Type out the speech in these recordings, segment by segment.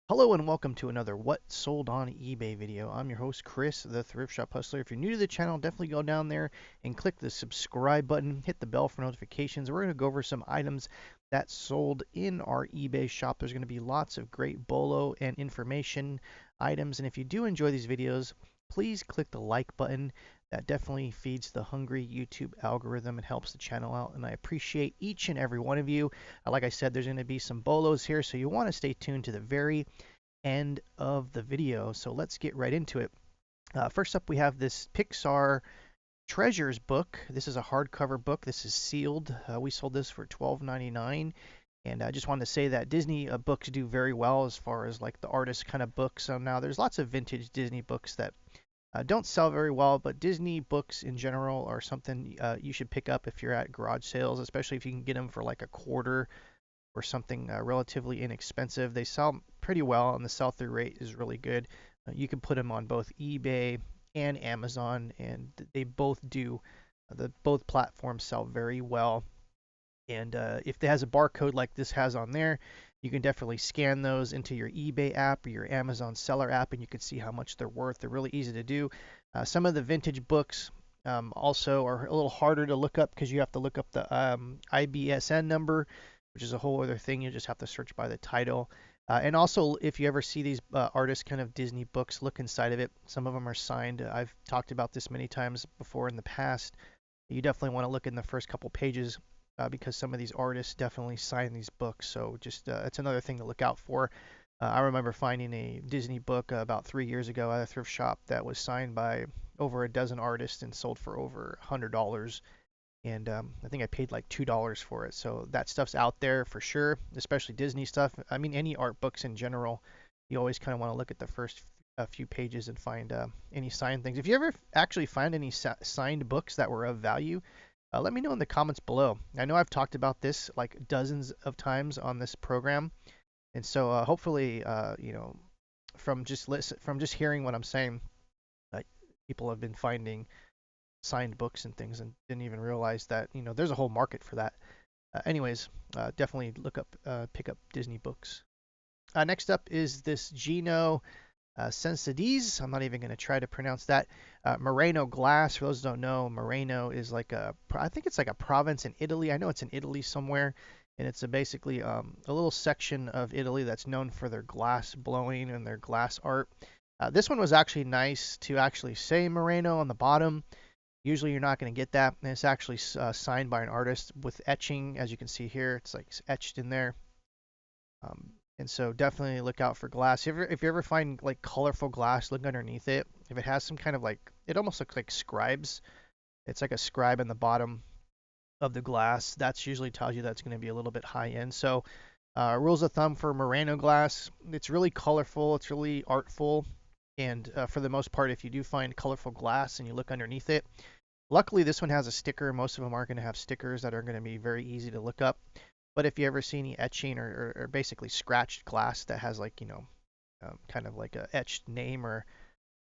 Hello and welcome to another What Sold on eBay video. I'm your host Chris, the Thrift Shop Hustler. If you're new to the channel, definitely go down there and click the subscribe button, hit the bell for notifications. We're going to go over some items that sold in our eBay shop. There's going to be lots of great bolo and information items. And if you do enjoy these videos, please click the like button. That definitely feeds the hungry YouTube algorithm and helps the channel out. And I appreciate each and every one of you. Like I said, there's going to be some bolos here, so you want to stay tuned to the very end of the video. So let's get right into it. First up, we have this Pixar Treasures book. This is a hardcover book. This is sealed. We sold this for $12.99. And I just wanted to say that Disney books do very well as far as like the artist kind of books. So now there's lots of vintage Disney books that don't sell very well, but Disney books in general are something you should pick up if you're at garage sales, especially if you can get them for like a quarter or something relatively inexpensive. They sell pretty well, and the sell-through rate is really good. You can put them on both eBay and Amazon, and they both do. Both platforms sell very well. And if it has a barcode like this has on there, you can definitely scan those into your eBay app or your Amazon seller app, and you can see how much they're worth. They're really easy to do. Some of the vintage books also are a little harder to look up because you have to look up the IBSN number, which is a whole other thing. You just have to search by the title. And also, if you ever see these artist kind of Disney books, look inside of it. Some of them are signed. I've talked about this many times before in the past. You definitely want to look in the first couple pages because some of these artists definitely sign these books. So just it's another thing to look out for. I remember finding a Disney book about 3 years ago at a thrift shop that was signed by over a dozen artists and sold for over $100. And I think I paid like $2 for it. So that stuff's out there for sure, especially Disney stuff. I mean, any art books in general, you always kind of want to look at the first few pages and find any signed things. If you ever actually find any signed books that were of value, let me know in the comments below. I know I've talked about this like dozens of times on this program, and so hopefully, from just hearing what I'm saying, uh, people have been finding signed books and things and didn't even realize that there's a whole market for that. Anyways, definitely pick up Disney books. Next up is this Gino Sensides. I'm not even going to try to pronounce that. Murano glass. For those who don't know, Murano is I think it's like a province in Italy. I know it's in Italy somewhere, and it's basically a little section of Italy that's known for their glass blowing and their glass art. This one was actually nice to actually say Murano on the bottom. Usually you're not going to get that, and it's actually signed by an artist with etching, as you can see here. It's like etched in there. And so definitely look out for glass. If you ever find like colorful glass, look underneath it. If it has some kind of like, it almost looks like scribes. It's like a scribe in the bottom of the glass. That's usually tells you that's going to be a little bit high end. So rules of thumb for Murano glass, it's really colorful. It's really artful. And for the most part, if you do find colorful glass and you look underneath it, luckily this one has a sticker. Most of them are going to have stickers that are going to be very easy to look up. But if you ever see any etching or basically scratched glass that has like, kind of like a etched name or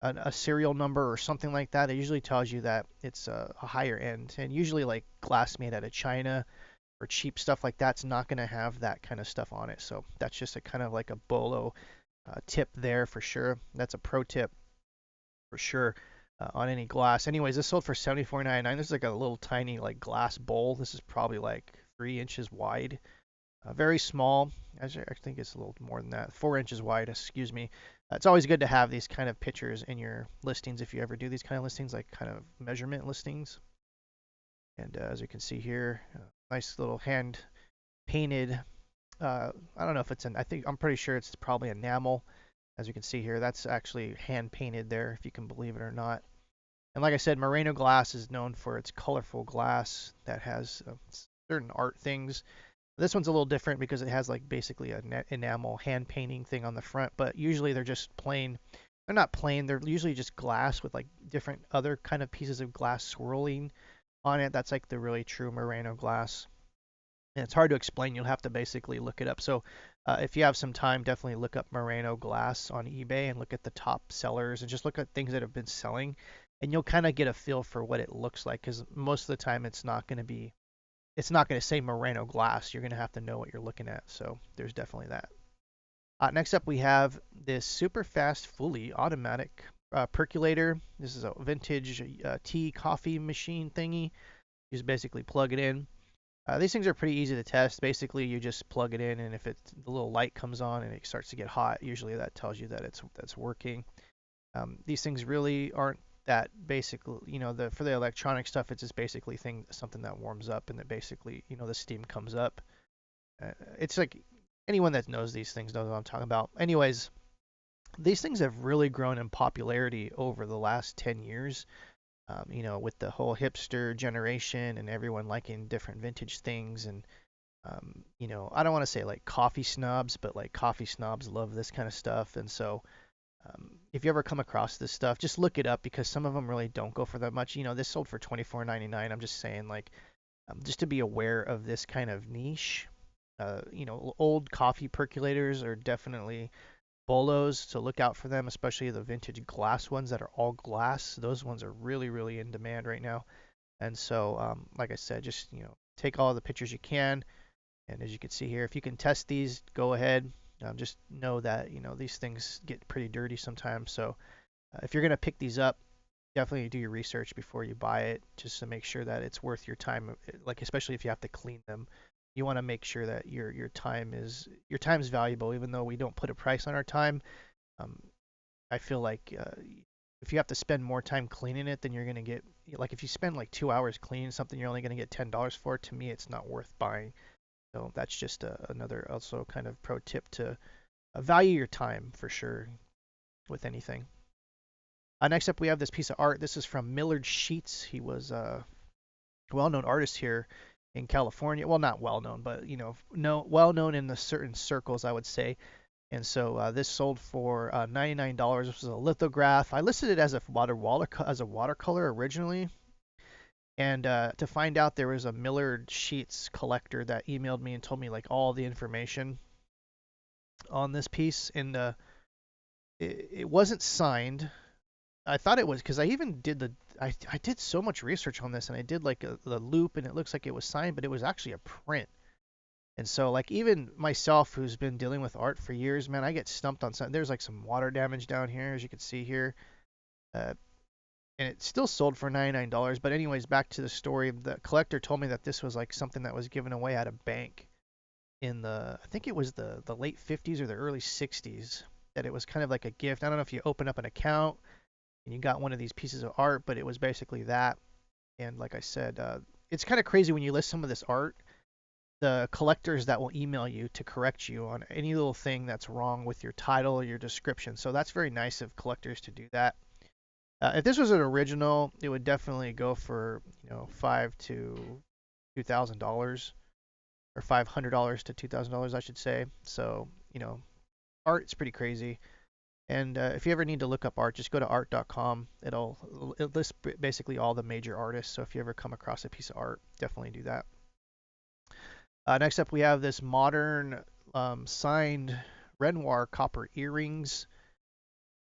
a serial number or something like that, it usually tells you that it's a higher end. And usually like glass made out of China or cheap stuff like that's not going to have that kind of stuff on it. So that's just a kind of like a bolo tip there for sure. That's a pro tip for sure on any glass. Anyways, this sold for $74.99. This is like a little tiny like glass bowl. This is probably like 3 inches wide. Very small. Actually, I think it's a little more than that. 4 inches wide, excuse me. It's always good to have these kind of pictures in your listings if you ever do these kind of listings, like kind of measurement listings. And as you can see here, nice little hand painted. I don't know if it's I'm pretty sure it's probably enamel. As you can see here, that's actually hand painted there, if you can believe it or not. And like I said, Murano glass is known for its colorful glass that has certain art things. This one's a little different because it has like basically a enamel hand painting thing on the front, but usually they're just plain. They're not plain, they're usually just glass with like different other kind of pieces of glass swirling on it. That's like the really true Murano glass. And it's hard to explain. You'll have to basically look it up. So if you have some time, definitely look up Murano glass on eBay and look at the top sellers and just look at things that have been selling. And you'll kind of get a feel for what it looks like because most of the time it's not going to say Murano glass. You're going to have to know what you're looking at. So there's definitely that. Next up, we have this Superfast fully automatic percolator. This is a vintage tea coffee machine thingy. You just basically plug it in. These things are pretty easy to test. Basically, you just plug it in, and if the little light comes on and it starts to get hot, usually that tells you that that's working. These things really aren't that basic. For the electronic stuff, it's just basically something that warms up and that basically the steam comes up. It's like anyone that knows these things knows what I'm talking about. Anyways, these things have really grown in popularity over the last 10 years. With the whole hipster generation and everyone liking different vintage things and I don't want to say like coffee snobs, but like coffee snobs love this kind of stuff. And so if you ever come across this stuff, just look it up because some of them really don't go for that much. This sold for $24.99. I'm just saying, like, just to be aware of this kind of niche. Old coffee percolators are definitely bolos, so look out for them, especially the vintage glass ones that are all glass. Those ones are really, really in demand right now. And so, like I said, just take all the pictures you can. And as you can see here, if you can test these, go ahead. Just know that these things get pretty dirty sometimes. So if you're gonna pick these up, definitely do your research before you buy it, just to make sure that it's worth your time. Like especially if you have to clean them, you want to make sure that your time is valuable. Even though we don't put a price on our time, um, I feel like if you have to spend more time cleaning it, then you're gonna get like if you spend like 2 hours cleaning something, you're only gonna get $10 for it. To me, it's not worth buying. So that's just another also kind of pro tip to value your time for sure with anything. Next up, we have this piece of art. This is from Millard Sheets. He was a well-known artist here in California. Well, not well-known, but well-known in the certain circles, I would say. And so this sold for $99. This was a lithograph. I listed it as a watercolor originally, and to find out there was a Millard Sheets collector that emailed me and told me like all the information on this piece, and it wasn't signed. I thought it was because I even did I did so much research on this and I did like the loop and it looks like it was signed, but it was actually a print. And so like even myself who's been dealing with art for years, man, I get stumped on something. There's like some water damage down here, as you can see here. Uh, and it still sold for $99. But anyways, back to the story. The collector told me that this was like something that was given away at a bank in I think it was the late 50s or the early 60s. That it was kind of like a gift. I don't know if you open up an account and you got one of these pieces of art, but it was basically that. And like I said, it's kind of crazy when you list some of this art. The collectors that will email you to correct you on any little thing that's wrong with your title or your description. So that's very nice of collectors to do that. If this was an original, it would definitely go for $5 to $2,000 or $500 to $2,000, I should say. So art is pretty crazy. And if you ever need to look up art, just go to art.com. It lists basically all the major artists. So if you ever come across a piece of art, definitely do that. Next up, we have this modern signed Renoir copper earrings.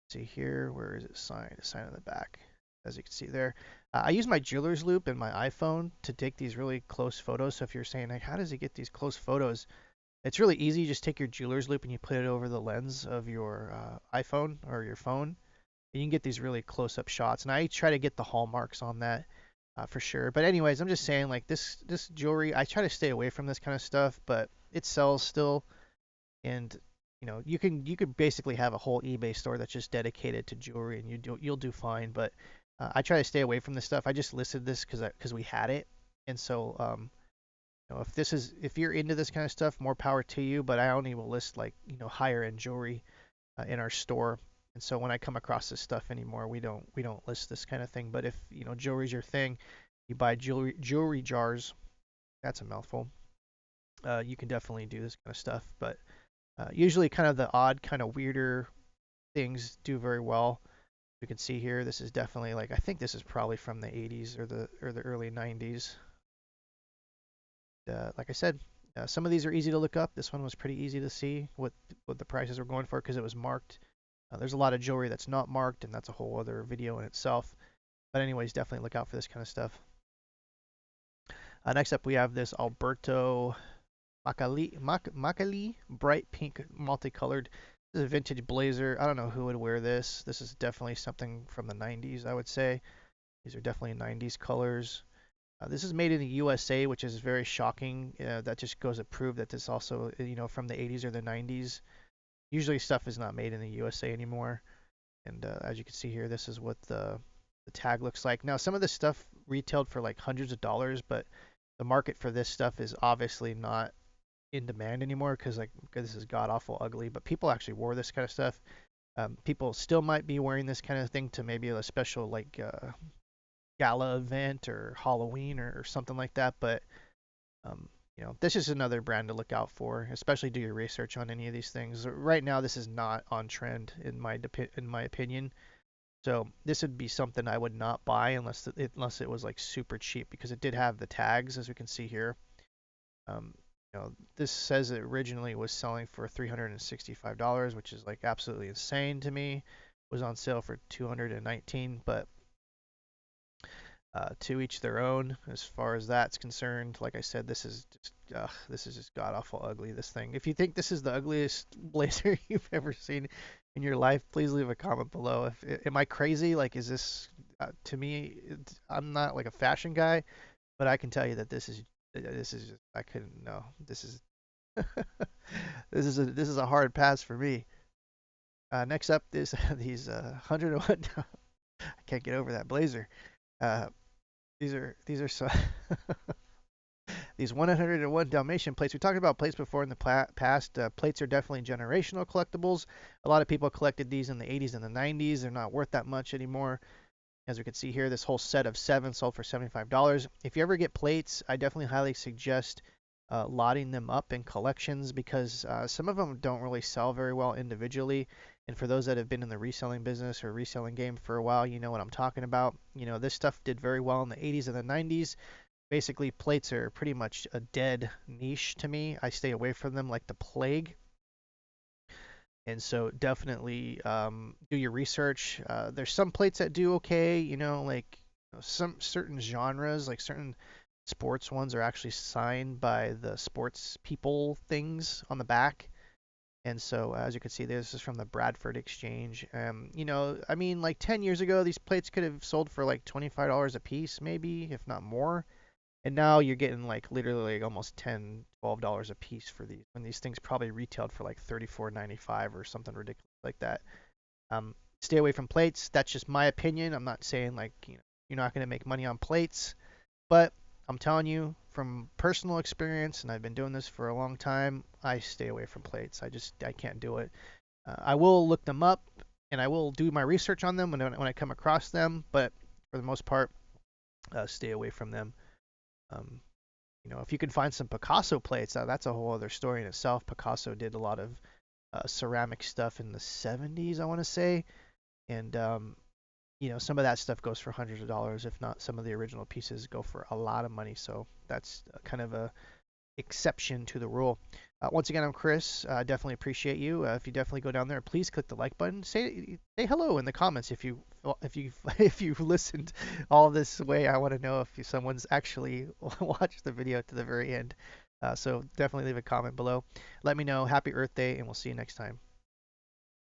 Let's see here, where is it signed? It's signed on the back, as you can see there. I use my jeweler's loop in my iPhone to take these really close photos. So if you're saying, like, how does he get these close photos? It's really easy. You just take your jeweler's loop and you put it over the lens of your iPhone or your phone. And you can get these really close-up shots. And I try to get the hallmarks on that for sure. But anyways, I'm just saying like this jewelry, I try to stay away from this kind of stuff, but it sells still. And you could basically have a whole eBay store that's just dedicated to jewelry, and you'll do fine. But I try to stay away from this stuff. I just listed this because we had it, and so if you're into this kind of stuff, more power to you. But I only will list like higher end jewelry in our store. And so when I come across this stuff anymore, we don't list this kind of thing. But if jewelry's your thing, you buy jewelry jars. That's a mouthful. You can definitely do this kind of stuff. But usually, kind of the odd, kind of weirder things do very well. You can see here, this is definitely like I think this is probably from the 80s or the early 90s. Like I said, some of these are easy to look up. This one was pretty easy to see what the prices were going for because it was marked. There's a lot of jewelry that's not marked, and that's a whole other video in itself. But anyways, definitely look out for this kind of stuff. Next up, we have this Alberto Makali, bright pink, multicolored. This is a vintage blazer. I don't know who would wear this. This is definitely something from the 90s, I would say. These are definitely 90s colors. This is made in the USA, which is very shocking. That just goes to prove that this also, from the 80s or the 90s. Usually stuff is not made in the USA anymore. And as you can see here, this is what the tag looks like. Now, some of this stuff retailed for like hundreds of dollars, but the market for this stuff is obviously not in demand anymore because this is god awful ugly. But people actually wore this kind of stuff. People still might be wearing this kind of thing to maybe a special like gala event or Halloween or something like that. But this is another brand to look out for, especially do your research on any of these things. Right now, this is not on trend in my opinion. So this would be something I would not buy unless it was like super cheap because it did have the tags as we can see here. Um, this says it originally was selling for $365, which is like absolutely insane to me. It was on sale for 219, but to each their own as far as that's concerned. Like I said, this is just god awful ugly. This thing. If you think this is the ugliest blazer you've ever seen in your life, please leave a comment below. Am I crazy? Like, is this to me? I'm not like a fashion guy, but I can tell you that this is just, I couldn't no. This is this is a hard pass for me. Next up is these 101. I can't get over that blazer. Uh, these are so these 101 Dalmatian plates. We talked about plates before in the past. Plates are definitely generational collectibles. A lot of people collected these in the 80s and the 90s. They're not worth that much anymore. As we can see here, this whole set of 7 sold for $75. If you ever get plates, I definitely highly suggest lotting them up in collections because some of them don't really sell very well individually. And for those that have been in the reselling business or reselling game for a while, you know what I'm talking about. This stuff did very well in the 80s and the 90s. Basically, plates are pretty much a dead niche to me. I stay away from them like the plague. And so definitely do your research. There's some plates that do okay, like some certain genres, like certain sports ones are actually signed by the sports people things on the back. And so as you can see, this is from the Bradford Exchange. I mean, like 10 years ago, these plates could have sold for like $25 a piece, maybe, if not more. And now you're getting like literally like almost $10, $12 a piece for these, when these things probably retailed for like $34.95 or something ridiculous like that. Stay away from plates. That's just my opinion. I'm not saying like you're not going to make money on plates, but I'm telling you from personal experience, and I've been doing this for a long time, I stay away from plates. I can't do it. I will look them up and I will do my research on them when I come across them, but for the most part, stay away from them. Um, if you can find some Picasso plates, that's a whole other story in itself. Picasso did a lot of ceramic stuff in the 70s, I want to say, and some of that stuff goes for hundreds of dollars, if not some of the original pieces go for a lot of money. So that's kind of a exception to the rule. Once again, I'm Chris. Definitely appreciate you. If you definitely go down there, please click the like button. Say hello in the comments if you listened all this way. I want to know if someone's actually watched the video to the very end. So definitely leave a comment below. Let me know. Happy Earth Day, and we'll see you next time.